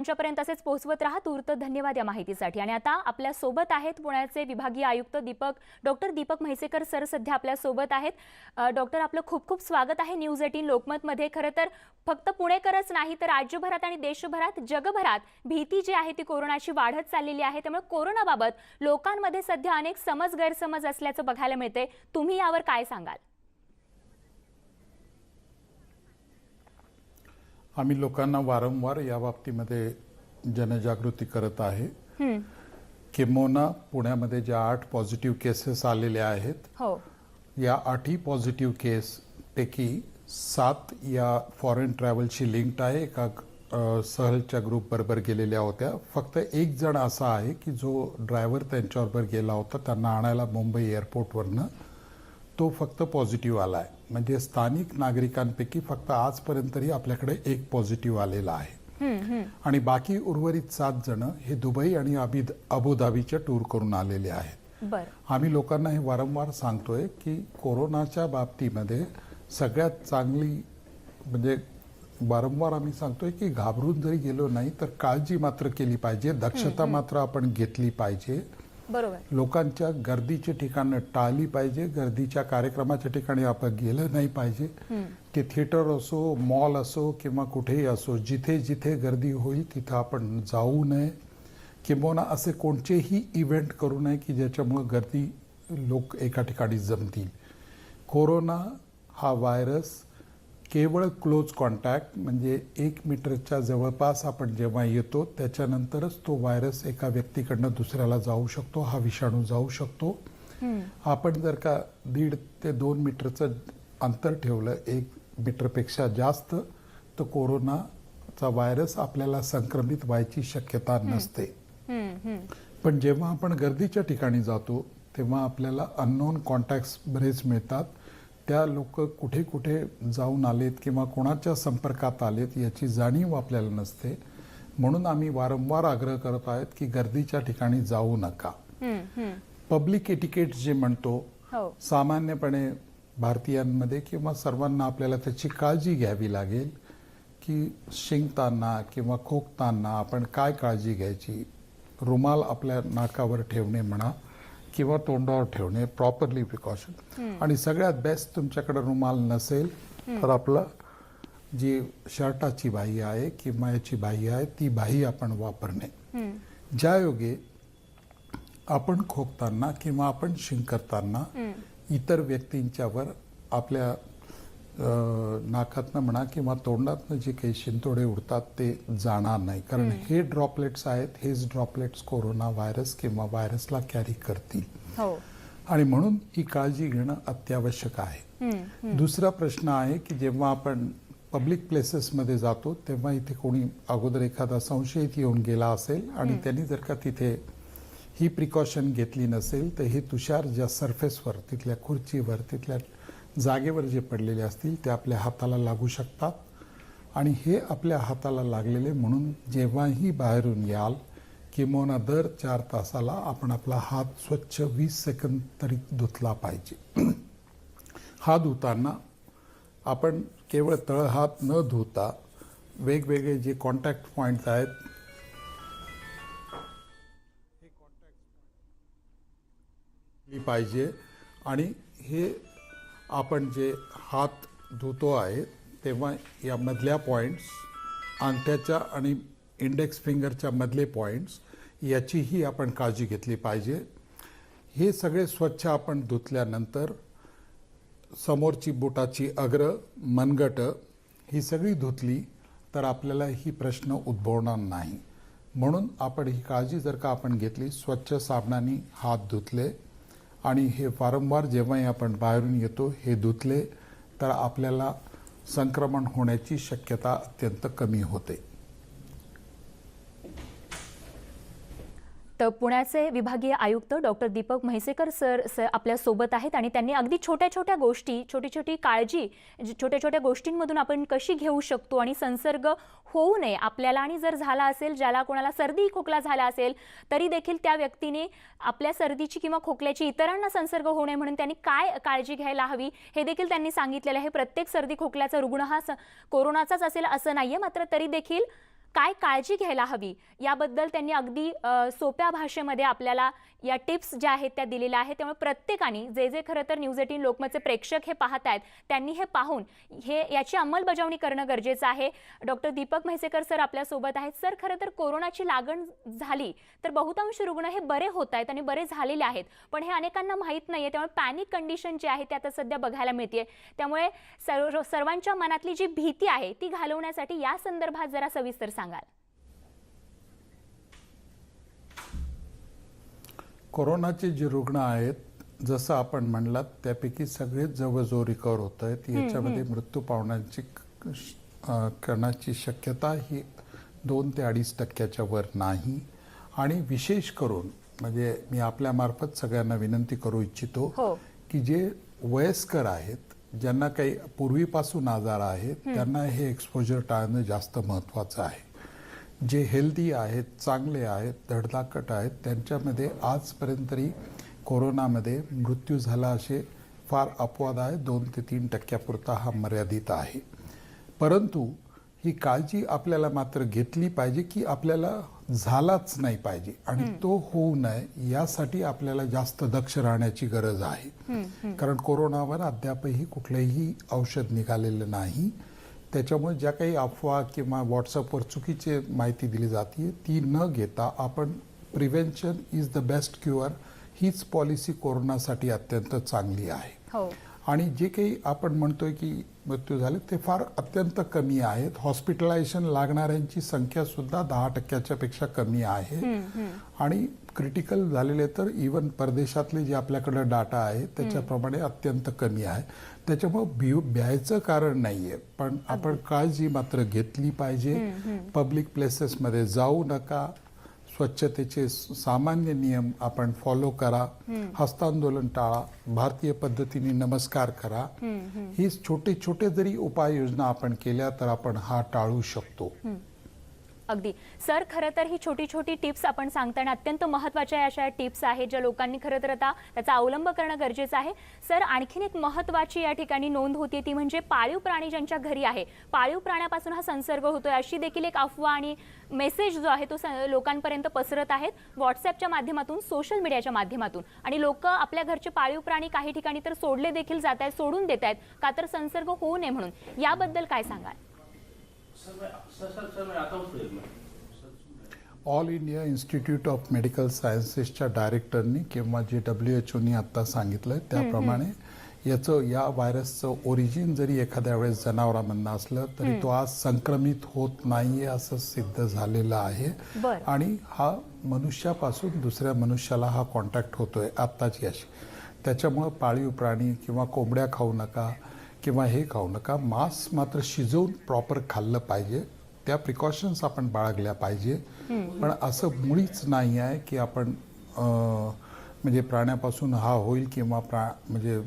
आमच्यापर्यंत असेच पोहोचवत राहा. तूर्त धन्यवाद या माहितीसाठी. आणि आता आपल्या सोबत आहेत पुण्याचे विभागीय आयुक्त डॉक्टर दीपक म्हैसेकर सर सध्या आपल्या सोबत आहेत. डॉक्टर, आपलं खूप खूप स्वागत आहे न्यूज 18 लोकमतमध्ये. खरं तर फक्त पुणेकरच नाही तर राज्यभरात आणि देशभरात, जगभरात भीती जी आहे ती कोरोनाची वाढत चाललेली आहे. त्यामुळे कोरोनाबाबत लोकांमध्ये सध्या अनेक गैरसमज असल्याचं बघायला मिळते. तुम्ही यावर काय सांगाल? आम्ही लोकांना वारंवार या बाबतीमध्ये जनजागृती करत आहे. किंबहुना पुण्यामध्ये ज्या 8 पॉझिटिव्ह केसेस आलेल्या आहेत, हो, या 8ही पॉझिटिव्ह केस पैकी 7 या फॉरेन ट्रॅव्हलशी लिंक्ड आहे. एका सहलच्या ग्रुप बरोबर गेलेल्या होत्या. फक्त एक जण असा आहे की जो ड्रायव्हर त्यांच्याबरोबर गेला होता, त्यांना आणायला मुंबई एअरपोर्टवरनं, तो फक्त पॉझिटिव्ह आला आहे. म्हणजे स्थानिक नागरिकांपैकी फक्त आजपर्यंतही आपल्याकडे एक पॉझिटिव्ह आलेला आहे. आणि बाकी उर्वरित 7 जण हे दुबई आणि अबुधाबीच्या टूर करून आलेले आहेत. आम्ही लोकांना हे वारंवार सांगतोय की कोरोनाच्या बाबतीमध्ये सगळ्यात चांगली म्हणजे वारंवार आम्ही सांगतोय की घाबरून जरी गेलो नाही तर काळजी मात्र केली पाहिजे, दक्षता मात्र आपण घेतली पाहिजे. बरोबर. लोकांच्या गर्दीची ठिकाणं टाळली पाहिजे. गर्दीच्या कार्यक्रमाच्या ठिकाणी आपण गेलं नाही पाहिजे. ते थिएटर असो, मॉल असो किंवा कुठेही असो, जिथे जिथे गर्दी होईल तिथं आपण जाऊ नये. किंबहुना असे कोणतेही इव्हेंट करू नये की ज्याच्यामुळे गर्दी लोक एका ठिकाणी जमतील. कोरोना हा व्हायरस केवळ क्लोज कॉन्टॅक्ट म्हणजे 1 मीटरच्या जवळपास आपण जेव्हा येतो त्याच्यानंतरच तो व्हायरस एका व्यक्तीकडनं दुसऱ्याला जाऊ शकतो, हा विषाणू जाऊ शकतो. आपण जर का 1.5 ते 2 मीटरचं अंतर ठेवलं, 1 मीटरपेक्षा जास्त, तर कोरोनाचा व्हायरस आपल्याला संक्रमित व्हायची शक्यता नसते. पण जेव्हा आपण गर्दीच्या ठिकाणी जातो तेव्हा आपल्याला अननोन कॉन्टॅक्ट्स बरेच मिळतात. त्या लोक कुठे कुठे जाऊन आलेत किंवा कोणाच्या संपर्कात आलेत याची जाणीव आपल्याला नसते. म्हणून आम्ही वारंवार आग्रह करत आहोत की गर्दीच्या ठिकाणी जाऊ नका. पब्लिक एटिकेट जे म्हणतो, सामान्यपणे भारतीयांमध्ये किंवा सर्वांना आपल्याला त्याची काळजी घ्यावी लागेल की शिंकताना किंवा खोकताना आपण काय काळजी घ्यायची. रुमाल आपल्या नाकावर ठेवणे म्हणा किंवा तोंडावर ठेवणे, प्रॉपरली प्रिकॉशन. आणि सगळ्यात बेस्ट, तुमच्याकडे रुमाल नसेल तर आपलं जी शर्टाची बाही आहे किंवा याची बाही आहे ती बाही आपण वापरणे. ज्यायोगे आपण खोकताना किंवा आपण शिंकताना इतर व्यक्तींच्यावर आपल्या नाकातनं म्हणा किंवा तोंडातनं जे काही शिंतोडे उडतात ते जाणार नाही. कारण हे ड्रॉपलेट्स आहेत, हेच ड्रॉपलेट्स कोरोना व्हायरस किंवा व्हायरसला कॅरी करतील. आणि म्हणून ही काळजी घेणं अत्यावश्यक आहे. दुसरा प्रश्न आहे की जेव्हा आपण पब्लिक प्लेसेसमध्ये जातो तेव्हा इथे कोणी अगोदर एखादा संशयित येऊन गेला असेल आणि त्यांनी जर का तिथे ही प्रिकॉशन घेतली नसेल तर हे तुषार ज्या सरफेसवर, तिथल्या खुर्चीवर, तिथल्या जागेवर जे पडलेले असतील ते आपल्या हाताला लागू शकतात. आणि हे आपल्या हाताला लागलेले म्हणून जेव्हाही बाहेरून याल किंवा दर 4 तासाला आपण आपला हात स्वच्छ 20 सेकंद तरी धुतला पाहिजे. हात धुताना आपण केवळ तळहात न धुता वेगवेगळे जे कॉन्टॅक्ट पॉइंट आहेत हे कॉन्टॅक्ट पाहिजे. आणि हे आपण जे हात धुतो आहे तेव्हा या मधल्या पॉइंट्स, अंगठ्याच्या आणि इंडेक्स फिंगरच्या मधले पॉइंट्स, याचीही आपण काळजी घेतली पाहिजे. हे सगळे स्वच्छ आपण धुतल्यानंतर समोरची बोटाची अग्र, मनगट ही सगळी धुतली तर आपल्याला ही प्रश्न उद्भवणार नाही. म्हणून आपण ही काळजी जर का आपण घेतली, स्वच्छ साबणाने हात धुतले आणि हे वारंवार जेव्हाही आपण बाहेरून येतो हे धुतले तर आपल्याला संक्रमण होण्याची शक्यता अत्यंत कमी होते. तर पुण्याचे विभागीय आयुक्त डॉक्टर दीपक म्हैसेकर सर आपल्या सोबत आहेत आणि त्यांनी अगदी छोट्या छोट्या गोष्टी, छोटी छोटी काळजी, छोट्या छोट्या गोष्टींमधून आपण कशी घेऊ शकतो आणि संसर्ग होऊ नये आपल्याला. आणि जर झाला असेल, ज्याला कोणाला सर्दी खोकला झाला असेल तरी देखील त्या व्यक्तीने आपल्या सर्दीची किंवा खोकल्याची इतरांना संसर्ग होऊ नये म्हणून त्यांनी काय काळजी घ्यायला हवी हे देखील त्यांनी सांगितलेलं आहे. प्रत्येक सर्दी खोकल्याचा रुग्ण हा कोरोनाचाच असेल असं नाहीये, मात्र तरी देखील काय काळजी घ्यायला हवी याबद्दल त्यांनी अगदी सोप्या भाषेमध्ये आपल्याला या टिप्स ज्या आहेत त्या दिलेल्या आहेत. त्यामुळे प्रत्येकाने जे खरं तर न्यूज 18 लोकमतचे प्रेक्षक हे पाहत आहेत त्यांनी हे पाहून याची अंमलबजावणी करणं गरजेचं आहे. डॉक्टर दीपक म्हैसेकर सर आपल्यासोबत आहेत. सर, खरं तर कोरोनाची लागण झाली तर बहुतांश रुग्ण हे बरे होत आहेत आणि बरे झालेले आहेत, पण हे अनेकांना माहीत नाहीये. त्यामुळे पॅनिक कंडिशन जी आहे ती आता सध्या बघायला मिळते. त्यामुळे सर्वांच्या मनातली जी भीती आहे ती घालवण्यासाठी या संदर्भात जरा सविस्तर सांगाल. कोरोनाचे जे रुग्ण आहेत, जसं आपण म्हणलात त्यापैकी सगळेच जवळजवळ रिकवर होत आहेत. याच्यामध्ये मृत्यू करण्याची शक्यता ही 2 ते 2.5% वर नाही. आणि विशेष करून म्हणजे मी आपल्यामार्फत सगळ्यांना विनंती करू इच्छितो की जे वयस्कर आहेत, ज्यांना काही पूर्वीपासून आजार आहेत, त्यांना हे एक्सपोजर टाळणं जास्त महत्त्वाचं आहे. जे हेल्दी आहेत, चांगले आहेत, धडधाकट आहेत, त्यांच्यामध्ये आजपर्यंत तरी कोरोनामध्ये मृत्यू झाला असे फार अपवाद आहे. 2 ते 3% पुरता हा मर्यादित आहे. परंतु ही काळजी आपल्याला मात्र घेतली पाहिजे की आपल्याला झालाच नाही पाहिजे आणि तो होऊ नये यासाठी आपल्याला जास्त दक्ष राहण्याची गरज आहे. कारण कोरोनावर अद्यापही कुठलेही औषध निघालेलं नाही. त्याच्यामुळे ज्या काही अफवा किंवा व्हॉट्सअपवर चुकीची माहिती दिली जाते ती न घेता आपण prevention is the best cure हीच पॉलिसी कोरोनासाठी अत्यंत चांगली आहे. आणि जे काही आपण म्हणतोय की मृत्यू झाले ते फार अत्यंत कमी आहेत. हॉस्पिटलायझेशन लागणाऱ्यांची संख्या सुद्धा 10% पेक्षा कमी आहे. आणि क्रिटिकल झालेले तर इवन परदेशातले जे आपल्याकडे डाटा आहे त्याच्याप्रमाणे अत्यंत कमी आहे. त्याच्यामुळे भ्यायचं कारण नाहीये, पण आपण काळजी मात्र घेतली पाहिजे. पब्लिक प्लेसेसमध्ये जाऊ नका. स्वच्छतेचे सामान्य नियम आपण फॉलो करा. हस्तांदोलन टाळा. भारतीय पद्धतीने नमस्कार करा. ही छोटे छोटे जरी उपाययोजना आपण केल्या तर आपण हा टाळू शकतो. अगदी सर, खरं तर ही छोटी छोटी टिप्स आपण सांगताना अत्यंत महत्त्वाच्या अशा टिप्स आहेत ज्या लोकांनी खरं तर आता त्याचा अवलंब करणं गरजेचं आहे. सर, आणखीन एक महत्त्वाची या ठिकाणी नोंद होती ती म्हणजे पाळीव प्राणी ज्यांच्या घरी आहे, पाळीव प्राण्यापासून हा संसर्ग होतोय अशी देखील एक अफवा आणि मेसेज जो आहे तो लोकांपर्यंत पसरत आहेत व्हॉट्सअपच्या माध्यमातून, सोशल मीडियाच्या माध्यमातून. आणि लोक आपल्या घरचे पाळीव प्राणी काही ठिकाणी तर सोडले देखील जात आहेत, सोडून देत आहेत का तर संसर्ग होऊ नये म्हणून. याबद्दल काय सांगाल? All India Institute of Medical सायन्सेसच्या डायरेक्टरनी किंवा जे WHO आता सांगितलंय त्याप्रमाणे या व्हायरसचं ओरिजिन जरी एखाद्या वेळेस जनावरांमधनं असलं तरी तो आज संक्रमित होत नाहीये असं सिद्ध झालेलं आहे. आणि हा मनुष्यापासून दुसऱ्या मनुष्याला हा कॉन्टॅक्ट होतोय आत्ताची अशी. त्याच्यामुळं पाळीव प्राणी किंवा कोंबड्या खाऊ नका किंवा हे खाऊ नका. मांस मात्र शिजवून प्रॉपर खाल्लं पाहिजे. त्या प्रिकॉशन्स आपण बाळगल्या पाहिजे. पण असं मुळीच नाही आहे की आपण म्हणजे प्राण्यापासून हा होईल किंवा म्हणजे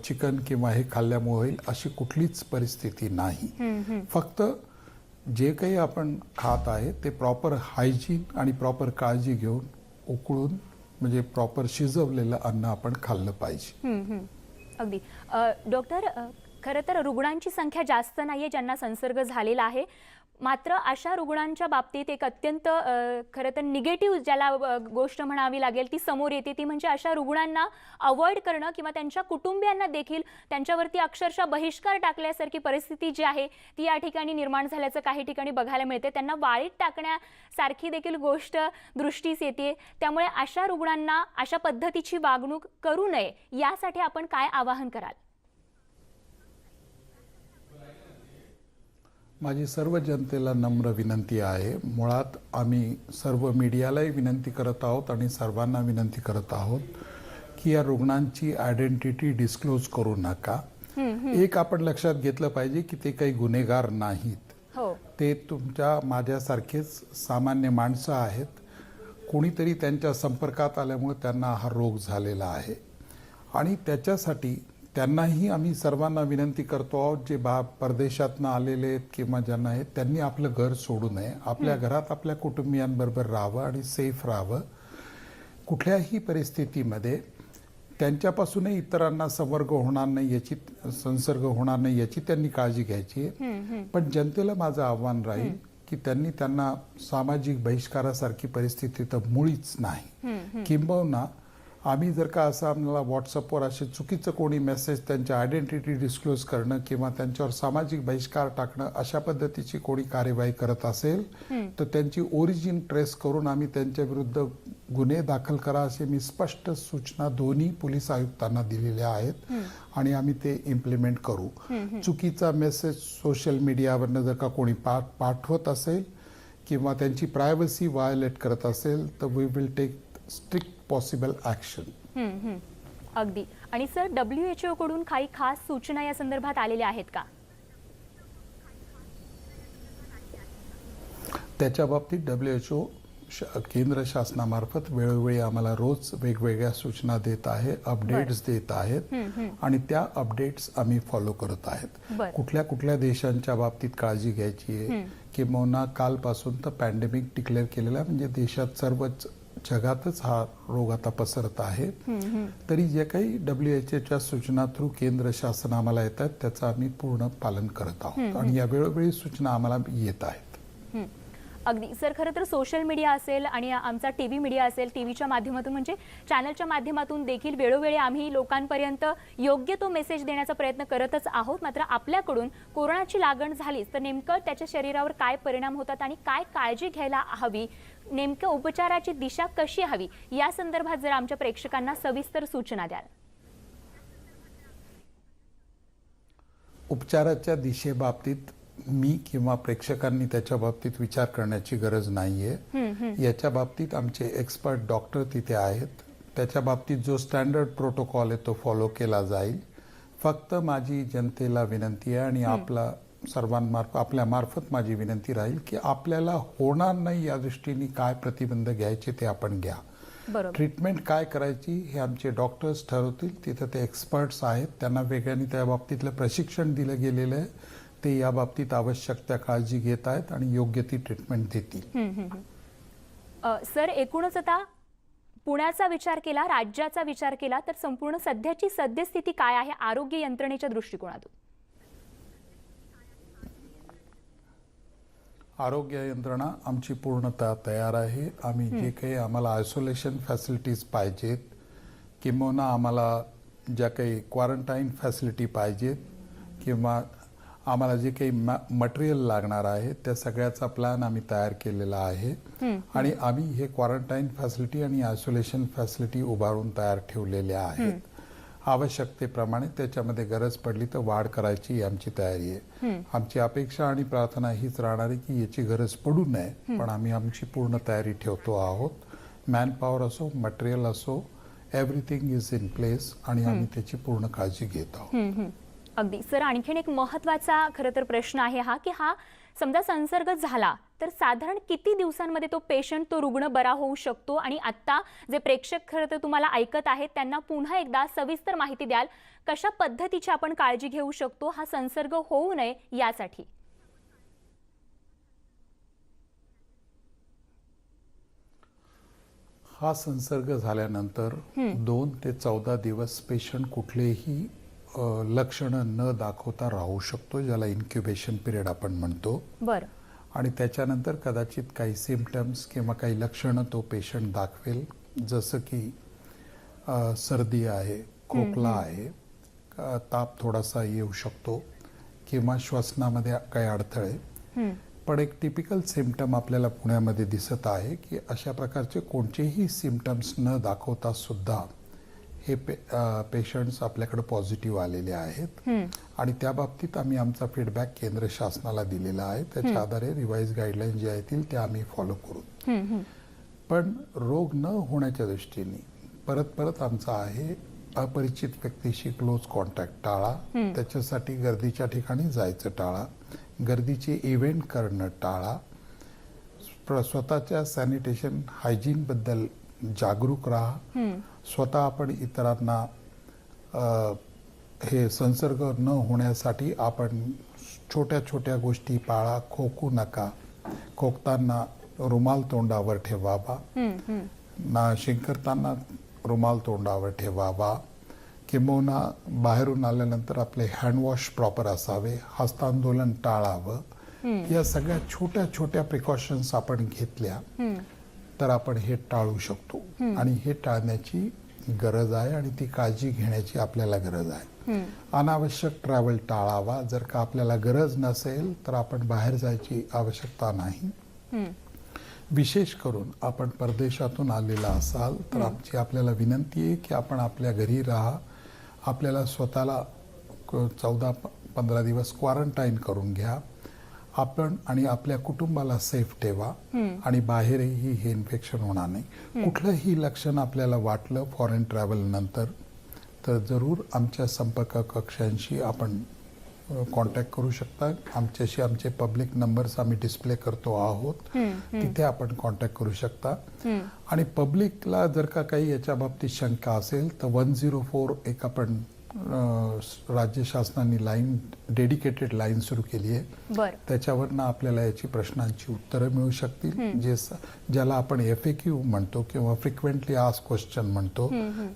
चिकन किंवा हे खाल्ल्यामुळे होईल अशी कुठलीच परिस्थिती नाही. फक्त जे काही आपण खात आहे ते प्रॉपर हायजीन आणि प्रॉपर काळजी घेऊन उकळून म्हणजे प्रॉपर शिजवलेलं अन्न आपण खाल्लं पाहिजे. अगदी. डॉक्टर, खरं तर रुग्णांची संख्या जास्त नाहीये ज्यांना संसर्ग झालेला आहे, मात्र अशा रुग्णांच्या बाबतीत एक अत्यंत खरं तर निगेटिव्ह ज्याला गोष्ट म्हणावी लागेल ती समोर येते. ती म्हणजे अशा रुग्णांना अवॉइड करणं किंवा त्यांच्या कुटुंबियांना देखील त्यांच्यावरती अक्षरशः बहिष्कार टाकल्यासारखी परिस्थिती जी आहे ती या ठिकाणी निर्माण झाल्याचं काही ठिकाणी बघायला मिळते. त्यांना वाळीत टाकण्यासारखी देखील गोष्ट दृष्टीस येते. त्यामुळे अशा रुग्णांना अशा पद्धतीची वागणूक करू नये यासाठी आपण काय आवाहन कराल? माझी सर्व जनतेला नम्र विनंती आहे. मुळात आम्ही सर्व मीडियालाही विनंती करत आहोत आणि सर्वांना विनंती करत आहोत की या रुग्णांची आयडेंटिटी डिस्क्लोज करू नका. एक आपण लक्षात घेतलं पाहिजे की ते काही गुन्हेगार नाहीत. ते तुमच्या माझ्यासारखेच सामान्य माणसं आहेत. कोणीतरी त्यांच्या संपर्कात आल्यामुळे त्यांना हा रोग झालेला आहे आणि त्याच्यासाठी त्यांनाही आम्ही सर्वांना विनंती करतो आहोत जे परदेशातनं आलेले आहेत किंवा ज्यांना आहेत त्यांनी आपलं घर सोडू नये. आपल्या घरात आपल्या कुटुंबियांबरोबर राहावं आणि सेफ राहावं. कुठल्याही परिस्थितीमध्ये त्यांच्यापासूनही इतरांना संसर्ग होणार नाही याची त्यांनी काळजी घ्यायची. पण जनतेला माझं आव्हान राहील की त्यांना सामाजिक बहिष्कारासारखी परिस्थिती तर मुळीच नाही. किंबहुना आम्ही जर का असं आम्हाला व्हॉट्सअपवर असे चुकीचं कोणी मेसेज त्यांच्या आयडेंटिटी डिस्क्लोज करणं किंवा त्यांच्यावर सामाजिक बहिष्कार टाकणं अशा पद्धतीची कोणी कार्यवाही करत असेल तर त्यांची ओरिजिन ट्रेस करून आम्ही त्यांच्या विरुद्ध गुन्हे दाखल करा असे मी स्पष्ट सूचना दोन्ही पोलीस आयुक्तांना दिलेल्या आहेत आणि आम्ही ते इम्प्लिमेंट करू. चुकीचा मेसेज सोशल मीडियावरनं जर का कोणी पाठवत असेल किंवा त्यांची प्रायव्हसी व्हायोलेट करत असेल तर we will take strict possible action. अगदी. आणि सर, WHO कडून काही खास सूचना या संदर्भात आलेल्या आहेत का? त्याच्या बाबतीत WHO केंद्र शासनामार्फत वेळोवेळी आम्हाला रोज वेगवेगळ्या सूचना देत आहे, अपडेट्स देत आहेत आणि त्या अपडेट्स आम्ही फॉलो करत आहेत. कुठल्या कुठल्या देशांच्या बाबतीत काळजी घ्यायची आहे किंवा कालपासून तर पॅन्डेमिक डिक्लेअर केलेला आहे, म्हणजे देशात सर्वच जगातच हा रोग आता पसरत आहे. तरी जे काही WHOच्या सूचना थ्रू केंद्र शासन आम्हाला येतात त्याचं आम्ही पूर्ण पालन करत आहोत आणि या वेळोवेळी सूचना आम्हाला येत आहेत. अगदी सर, खरं तर सोशल मीडिया असेल आणि आमचा टीव्ही मीडिया असेल, टीव्हीच्या माध्यमातून म्हणजे चॅनलच्या माध्यमातून देखील वेळोवेळी आम्ही लोकांपर्यंत योग्य तो मेसेज देण्याचा प्रयत्न करतच आहोत. मात्र आपल्याकडून कोरोनाची लागण झालीच तर नेमकं त्याच्या शरीरावर काय परिणाम होतात आणि काय काळजी घ्यायला हवी, नेमकं उपचाराची दिशा कशी हवी, या संदर्भात जर आमच्या प्रेक्षकांना सविस्तर सूचना द्याल. उपचाराच्या दिशेबाबतीत मी किंवा प्रेक्षकांनी त्याच्या बाबतीत विचार करण्याची गरज नाहीये. याच्या बाबतीत आमचे एक्सपर्ट डॉक्टर तिथे आहेत. त्याच्या बाबतीत जो स्टँडर्ड प्रोटोकॉल आहे तो फॉलो केला जाईल. फक्त माझी जनतेला विनंती आहे आणि आपल्या मार्फत माझी विनंती राहील की आपल्याला होणार नाही या दृष्टीने काय प्रतिबंध घ्यायचे ते आपण घ्या. ट्रीटमेंट काय करायची हे आमचे डॉक्टर्स ठरवतील. तिथे ते एक्सपर्ट्स आहेत, त्यांना वेगळ्याने त्या बाबतीतलं प्रशिक्षण दिलं गेलेलं आहे. ते या बाबतीत आवश्यक त्या काळजी घेत आहेत आणि योग्य ती ट्रीटमेंट देतील. सर, एकूणच आता पुण्याचा विचार केला, राज्याचा विचार केला तर संपूर्ण सध्याची सद्यस्थिती काय आहे आरोग्य यंत्रणेच्या दृष्टिकोनातून? आरोग्य यंत्रणा आमची पूर्णतः तयार आहे. आम्ही जे काही आम्हाला आयसोलेशन फॅसिलिटीज पाहिजेत किंवा आम्हाला ज्या काही क्वारंटाईन फॅसिलिटी पाहिजेत किंवा आम्हाला जे काही मटेरियल लागणार आहे त्या सगळ्याचा प्लॅन आम्ही तयार केलेला आहे आणि आम्ही हे क्वारंटाईन फॅसिलिटी आणि आयसोलेशन फॅसिलिटी उभारून तयार ठेवलेल्या आहेत. आवश्यकतेप्रमाणे त्याच्यामध्ये गरज पडली तर वाढ करायची आमची तयारी आहे. आमची अपेक्षा आणि प्रार्थना हीच राहणार आहे की याची गरज पडू नये, पण आम्ही आमची पूर्ण तयारी ठेवतो आहोत. मॅनपॉवर असो, मटेरियल असो, एव्हरीथिंग इज इन प्लेस आणि आम्ही त्याची पूर्ण काळजी घेत आहोत. अगदी. सर, आणखीन एक महत्त्वाचा खरं तर प्रश्न आहे हा की हा समजा संसर्ग झाला तर साधारण किती दिवसांमध्ये तो पेशंट, तो रुग्ण बरा होऊ शकतो? आणि आता जे प्रेक्षक खरं तर तुम्हाला ऐकत आहेत त्यांना पुन्हा एकदा सविस्तर माहिती द्याल, कशा पद्धतीची आपण काळजी घेऊ शकतो हा संसर्ग होऊ नये यासाठी? हा संसर्ग झाल्यानंतर 2 ते 14 दिवस पेशंट कुठलेही लक्षणं न दाखवता राहू शकतो, ज्याला इन्क्युबेशन पिरियड आपण म्हणतो. बरं. आणि त्याच्यानंतर कदाचित काही सिम्पटम्स किंवा काही लक्षणं तो पेशंट दाखवेल, जसं की सर्दी आहे, खोकला आहे, ताप थोडासा येऊ शकतो किंवा श्वसनामध्ये काही अडथळे. पण एक टिपिकल सिम्पटम आपल्याला पुण्यामध्ये दिसत आहे की अशा प्रकारचे कोणतेही सिम्पटम्स न दाखवता सुद्धा हे पेशंट्स आपल्याकडे पॉझिटिव्ह आलेले आहेत आणि त्या बाबतीत आम्ही आमचा फीडबॅक केंद्र शासनाला दिलेला आहे. त्याच्या आधारे रिवाइज गाईडलाईन जे येतील ते आम्ही फॉलो करू. पण रोग न होण्याच्या दृष्टीने परत आमचा आहे अपरिचित व्यक्तीशी क्लोज कॉन्टॅक्ट टाळा. त्याच्यासाठी गर्दीच्या ठिकाणी जायचं टाळा. गर्दीचे इव्हेंट करणं टाळा. स्वतःच्या सॅनिटेशन हायजीन बद्दल जागरूक राहा. स्वतः आपण इतरांना हे संसर्ग न होण्यासाठी आपण छोट्या छोट्या गोष्टी पाळा. खोकू नका. खोकताना रुमाल तोंडावर ठेवावा. शिंकताना रुमाल तोंडावर ठेवावा. किंबहुना बाहेरून आल्यानंतर आपले हँडवॉश प्रॉपर असावे. हस्तांदोलन टाळावं. या सगळ्या छोट्या छोट्या प्रिकॉशन्स आपण घेतल्या तर आपण हे टाळू शकतो आणि हे टाळण्याची गरज आहे आणि ती काळजी घेण्याची आपल्याला गरज आहे. अनावश्यक ट्रॅव्हल टाळावा. जर का आपल्याला गरज नसेल तर आपण बाहेर जायची आवश्यकता नाही. विशेष करून आपण परदेशातून आलेला असाल तर आमची आपल्याला विनंती आहे की आपण आपल्या घरी राहा. आपल्याला स्वतःला 14-15 दिवस क्वारंटाईन करून घ्या. आपण आणि आपल्या कुटुंबाला सेफ ठेवा आणि बाहेरही हे इन्फेक्शन होणार नाही. कुठलंही लक्षण आपल्याला वाटलं फॉरेन ट्रॅव्हल नंतर तर जरूर आमच्या संपर्क कक्षांशी आपण कॉन्टॅक्ट करू शकता. आमच्याशी आमचे पब्लिक नंबर्स आम्ही डिस्प्ले करतो आहोत, तिथे आपण कॉन्टॅक्ट करू शकता. आणि पब्लिकला जर का काही याच्या बाबतीत शंका असेल तर 104 एक आपण राज्य शासनाने लाईन डेडिकेटेड लाईन सुरू केली आहे. त्याच्यावरनं आपल्याला याची प्रश्नांची उत्तरं मिळू शकतील. ज्याला आपण FAQ म्हणतो किंवा फ्रिक्वेंटली आस्क्ड क्वेश्चन म्हणतो,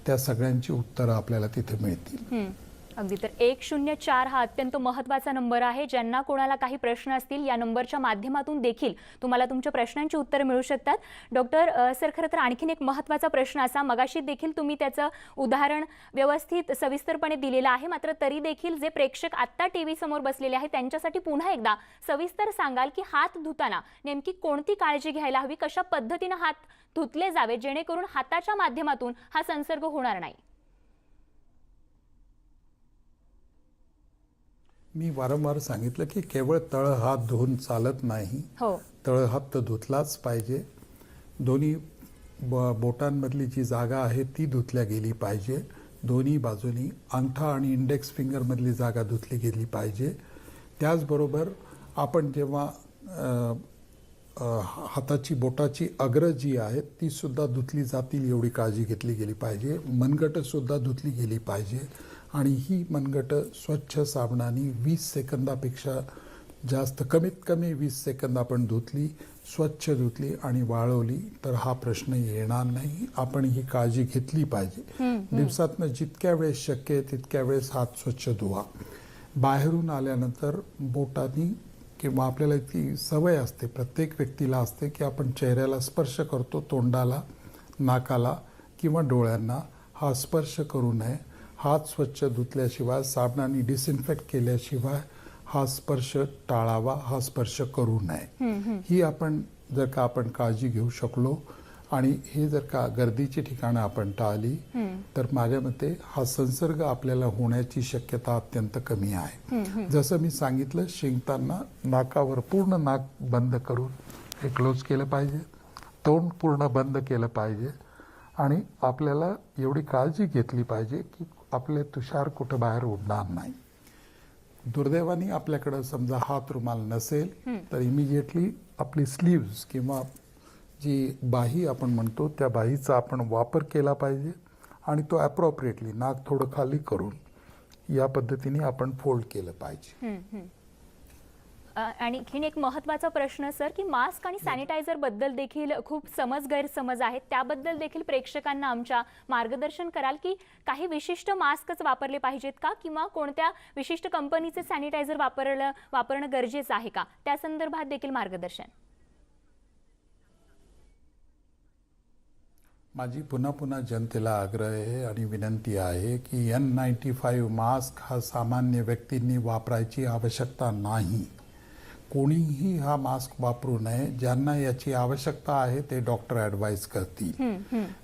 त्या सगळ्यांची उत्तरं आपल्याला तिथे मिळतील. अगदी. तर 104 हा अत्यंत महत्त्वाचा नंबर आहे. ज्यांना कोणाला काही प्रश्न असतील या नंबरच्या माध्यमातून देखील तुम्हाला तुमच्या प्रश्नांची उत्तरं मिळू शकतात. डॉक्टर सर, खरं तर आणखीन एक महत्त्वाचा प्रश्न असा, मगाशी देखील तुम्ही त्याचं उदाहरण व्यवस्थित सविस्तरपणे दिलेलं आहे, मात्र तरी देखील जे प्रेक्षक आत्ता TV समोर बसलेले आहेत त्यांच्यासाठी पुन्हा एकदा सविस्तर सांगाल की हात धुताना नेमकी कोणती काळजी घ्यायला हवी, कशा पद्धतीनं हात धुतले जावे जेणेकरून हाताच्या माध्यमातून हा संसर्ग होणार नाही? मी वारंवार सांगितलं की केवळ तळहात धुवून चालत नाही. तळहात तर धुतलाच पाहिजे. दोन्ही बोटांमधली जी जागा आहे ती धुतल्या गेली पाहिजे. दोन्ही बाजूनी अंगठा आणि इंडेक्स फिंगरमधली जागा धुतली गेली पाहिजे. त्याचबरोबर आपण जेव्हा हाताची बोटाची अग्र जी आहेत ती सुद्धा धुतली जातील एवढी काळजी घेतली गेली पाहिजे. मनगटं सुद्धा धुतली गेली पाहिजे आणि ही मनगटं स्वच्छ साबणाने 20 सेकंदापेक्षा जास्त, कमीत कमी 20 सेकंद आपण धुतली, स्वच्छ धुतली आणि वाळवली तर हा प्रश्न येणार नाही. आपण ही काळजी घेतली पाहिजे. दिवसातनं जितक्या वेळेस शक्य आहे तितक्या वेळेस हात स्वच्छ धुवा. बाहेरून आल्यानंतर बोटांनी किंवा आपल्याला ती सवय असते, प्रत्येक व्यक्तीला असते की आपण चेहऱ्याला स्पर्श करतो, तोंडाला, नाकाला किंवा डोळ्यांना. हा स्पर्श करू नये. हात स्वच्छ धुतल्याशिवाय, साबणाने डिसइन्फेक्ट केल्याशिवाय हा स्पर्श टाळावा, हा स्पर्श करू नये. ही आपण जर का आपण काळजी घेऊ शकलो आणि हे जर का गर्दीची ठिकाणं आपण टाळली तर माझ्या मते हा संसर्ग आपल्याला होण्याची शक्यता अत्यंत कमी आहे. जसं मी सांगितलं, शिंकताना नाकावर पूर्ण नाक बंद करून हे क्लोज केलं पाहिजे, तोंड पूर्ण बंद केलं पाहिजे आणि आपल्याला एवढी काळजी घेतली पाहिजे की आपले तुषार कुठं बाहेर उडणार नाही. दुर्दैवाने आपल्याकडं समजा हात रुमाल नसेल तर इमिजिएटली आपली स्लीव्ज किंवा जी बाही आपण म्हणतो त्या बाहीचा आपण वापर केला पाहिजे आणि तो ॲप्रोप्रिएटली नाक थोडं खाली करून या पद्धतीने आपण फोल्ड केलं पाहिजे. आणखीन एक महत्त्वाचा प्रश्न सर, की मास्क आणि सॅनिटायझर बद्दल देखील खूप गैरसमज आहेत. त्याबद्दल देखील प्रेक्षकांना आमच्या मार्गदर्शन कराल की काही विशिष्ट मास्कच वापरले पाहिजेत का किंवा कोणत्या विशिष्ट कंपनीचे सॅनिटायझर वापरणं गरजेचं आहे का, त्या संदर्भात देखील मार्गदर्शन? माझी पुन्हा पुन्हा जनतेला आग्रह आहे आणि विनंती आहे की N95 मास्क हा सामान्य व्यक्तींनी वापरायची आवश्यकता नाही. कोणीही हा मास्क वापरू नये. ज्यांना याची आवश्यकता आहे ते डॉक्टर ॲडवाईज करतील.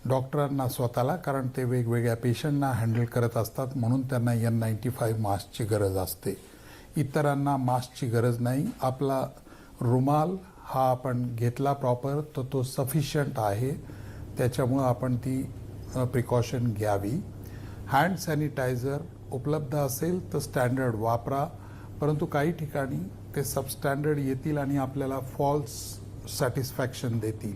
डॉक्टरांना स्वतःला, कारण ते वेगवेगळ्या पेशंटना हँडल करत असतात म्हणून त्यांना N95 मास्कची गरज असते. इतरांना मास्कची गरज नाही. आपला रुमाल हा आपण घेतला प्रॉपर तर तो सफिशियंट आहे. त्याच्यामुळं आपण ती प्रिकॉशन घ्यावी. हँड सॅनिटायझर उपलब्ध असेल तर स्टँडर्ड वापरा, परंतु काही ठिकाणी ते सबस्टँडर्ड येतील आणि आपल्याला फॉल्स सॅटिस्फॅक्शन देतील.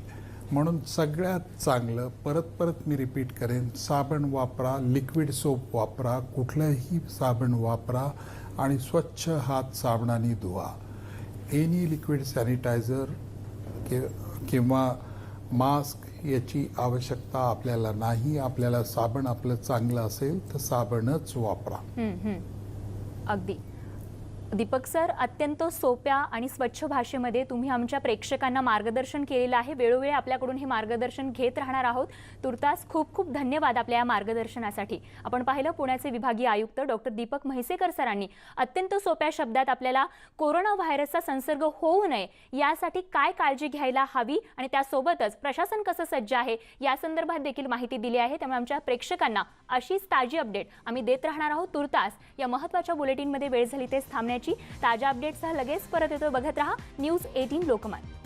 म्हणून सगळ्यात चांगलं, परत मी रिपीट करेन, साबण वापरा, लिक्विड सोप वापरा, कुठलंही साबण वापरा आणि स्वच्छ हात साबणाने धुवा. एनी लिक्विड सॅनिटायझर किंवा मास्क याची आवश्यकता आपल्याला नाही. आपल्याला साबण आपलं चांगलं असेल तर साबणच वापरा. अगदी. दीपक सर, अत्यंत सोप्या आणि स्वच्छ भाषेमध्ये तुम्ही आमच्या प्रेक्षकांना मार्गदर्शन केलेलं आहे. वेळोवेळी आपल्याकडून हे मार्गदर्शन घेत राहणार आहोत. तुर्तास खूप खूप धन्यवाद आपल्या या मार्गदर्शनासाठी. आपण पाहिलं पुण्याचे विभागीय आयुक्त डॉक्टर दीपक म्हैसेकर सरांनी अत्यंत सोप्या शब्दात आपल्याला कोरोना व्हायरसचा संसर्ग होऊ नये यासाठी काय काळजी घ्यायला हवी आणि त्यासोबतच प्रशासन कसं सज्ज आहे या संदर्भात देखील माहिती दिली आहे. त्यामुळे आमच्या प्रेक्षकांना अशीच ताजी अपडेट आम्ही देत राहणार आहोत. तुर्तास या महत्त्वाच्या बुलेटिनमध्ये वेळ झाली तेच थांबण्याची. ताज्या अपडेट्ससह लगेच परत येतो. बघत रहा न्यूज 18 लोकमत.